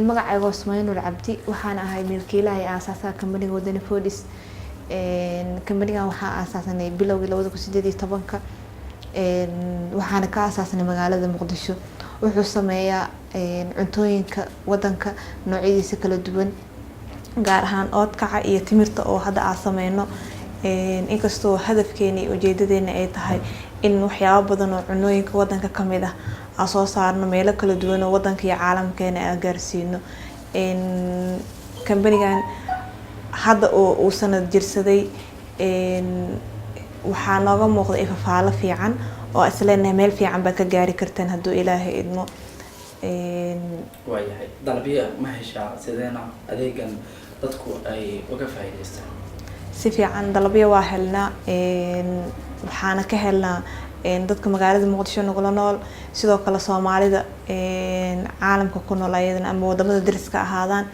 magacayga Ismaaciil Nuur Cabdi waxaan ahay milkiilaha ee aasaaska company wadani Foodis. company-ga waxaa aasaasnay bilowgii 2018 waxaana ka aasaasnay magaalada Muqdisho. wuxuu sameeyaa cuntooyinka wadanka noocyadiisa kala duwan, gaar ahaan oodkaca iyo timirta oo hadda aan sameeyno. inkastoo hadafkeena iyo ujeedadeena ay tahay in waxyaabo badan oo cunooyinka wadanka kamid ah aan soo saarno meelo kala duwan oo wadanka iyo caalamkeena aan gaarsiino. company-gan hadda oo uu sanad jirsaday waxaa nooga muuqda ifafaalo fiican oo isleenahay meel fiican baa ka gaari kartaan hadduu Ilaahay idmo. waayahay dalbiya ma heshaa sideena adeegan dadku ay uga faa'iideystaan? si fiican dalbiya waa helnaa. waxaana ka helnaa dadka magaalada Muqdisho nagula nool, sidoo kale Soomaalida caalamka ku nool ayadana, ama wadamada dariska ahaadaan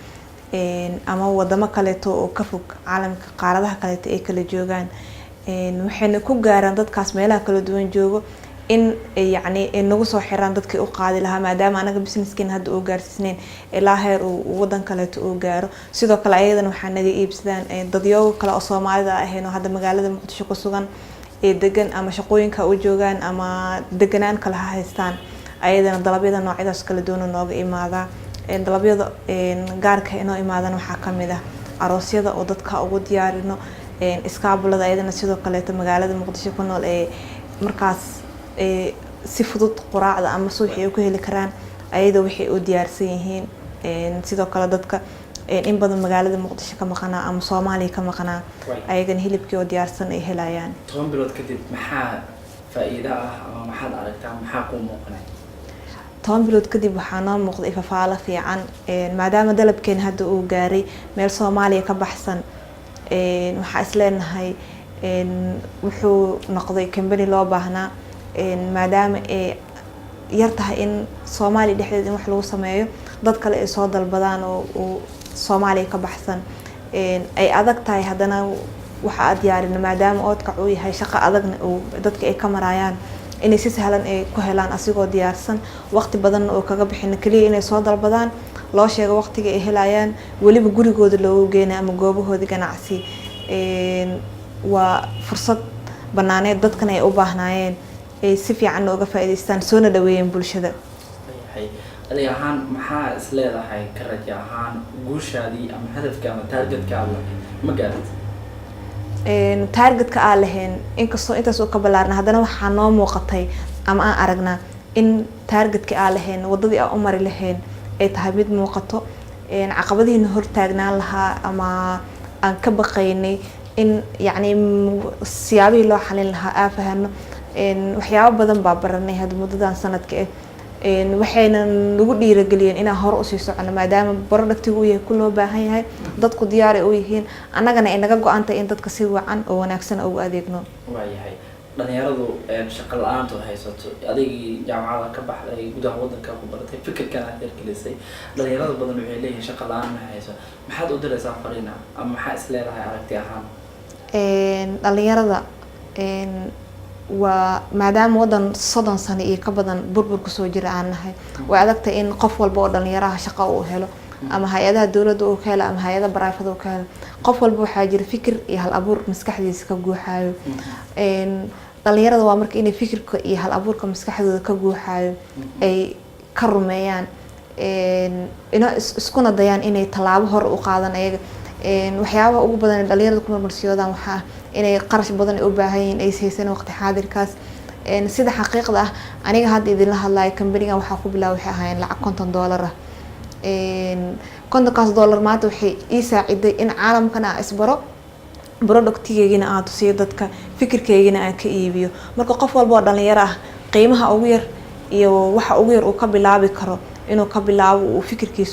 ama wadamo kale oo ka fog caalamka qaaradaha kale ay kala joogaan. waxayna ku gaaraan dadkaas meelaha kala duwan joogo in yacni nagu soo xiraan dadkii u qaadi lahaa, maadaama anaga businesskeena hadda uu gaarsiisneen ilaa heer uu wadan kale uu gaaro. sidoo kale ayadana waxaa naga iibsadaan dadyogo kale oo Soomaalida ahayn oo hadda magaalada Muqdisho ku sugan ee degan ama shaqooyinka u joogaan ama deganaan kala haystaan. ayadana dalabyada noocyadaas kala duwan nooga imaada. dalabyada gaarka inoo imaadana waxaa kamid ah aroosyada oo dadka ugu diyaarino, iskaabulada ayadana sidoo kale magaalada Muqdisho ku nool markaas si fudud quraacda ama suuxi ay ku heli karaan ayada waxay u diyaarsan yihiin. sidoo kale dadka in badan magaalada Muqdisho ka maqnaa ama Soomaaliya ka maqnaa ayagana hilibkii oo diyaarsan ay helayaan. 10 bilood kadib maxaa faa'iido ah ama maxaad aragtaa, maxaa ku muuqanay? 10 bilood kadib waxaa noo muuqda ifafaalo fiican maadaama dalabkeena hadda uu gaaray meel Soomaaliya ka baxsan. waxaa isleenahay wuxuu noqday company loo baahnaa maadaama ay yar tahay in Soomaaliya dhexdeeda in wax lagu sameeyo dad kale ay soo dalbadaan oo Soomaaliya ka baxsan. ay adag tahay haddana waxa aad diyaarin maadaama oodkac uu yahay shaqo adagna oo dadka ay ka marayaan inay si sahlan ay ku helaan asigoo diyaarsan, waqti badan oo kaga bixin kaliya inay soo dalbadaan, loo sheego waqtiga ay helayaan, waliba gurigooda loogu geeyo ama goobahooda ganacsi. waa fursad banaaneed dadkana ay u baahnaayeen ay si fiican uga faa'iideystaan soona dhaweeyeen bulshada. adiga ahaan maxaa is leedahay ka rajo ahaan guushaadii ama hadafka ama targetka ma gaarid? targetka aan lahayn inkastoo intaas oo ka balaarna haddana waxaa noo muuqatay ama aan aragnaa in targetka aan lahayn wadadii aan u mari lahayn ay tahay mid muuqato. caqabadihiina hortaagnaan lahaa ama aan ka baqaynay in yacni siyaabihii loo xalin lahaa aan fahano. waxyaabo badan baa baranay hadda muddadan sanadka waxayna nagu dhiirageliyeen inaan hore usii socono maadaama productigu uu yahay ku loo baahan yahay, dadku diyaar ay u yihiin, annagana ay naga go-antay in dadka si wacan oo wanaagsan ugu adeegno. waayahay dhalinyaradu shaqo la-aanta haysato, adigii jaamacada ka baxday gudaha wadanka ku baratay fikirkan aad hirgelisay, dhalinyarada badan waxay leeyihiin shaqo la-aan ma hayso, maxaad u diraysaa fariina ama maxaa is leedahay aragti ahaan? dhalinyarada waa maadaama wadan 30 sano iyo ka badan burbur kusoo jira aan nahay, way adagtahay in qof walba oo dhalinyaraha shaqo uu helo ama hay'adaha dawladda uu helo ama hay'adaha private uu helo. qof walba waxaa jira fikir iyo hal abuur maskaxdiisa ka guuxayo. dhalinyarada waa marka inay fikirka iyo hal abuurka maskaxdooda ka guuxayo ay ka rumeeyaan iskuna dayaan inay tallaabo hor u qaadan ayaga. waxyaabaha ugu badan ee dhalinyarada ku marmarsiyoodaan waxaa inay qarash badan u baahan yihiin ay haysan waqti xaadirkaas. sida xaqiiqda ah aniga hadda idinla hadlayo company-ga waxaa ku bilaabay waxay ahaayeen lacag $50 ah. $50 maanta waxay ii saaciday in caalamkan aan isbaro, productigeygina aan tusiyo dadka, fikirkeygina aan ka iibiyo. marka qof walba oo dhalinyaro ah qiimaha ugu yar iyo waxa ugu yar uu ka bilaabi karo inuu ka bilaabo uu fikirkiisa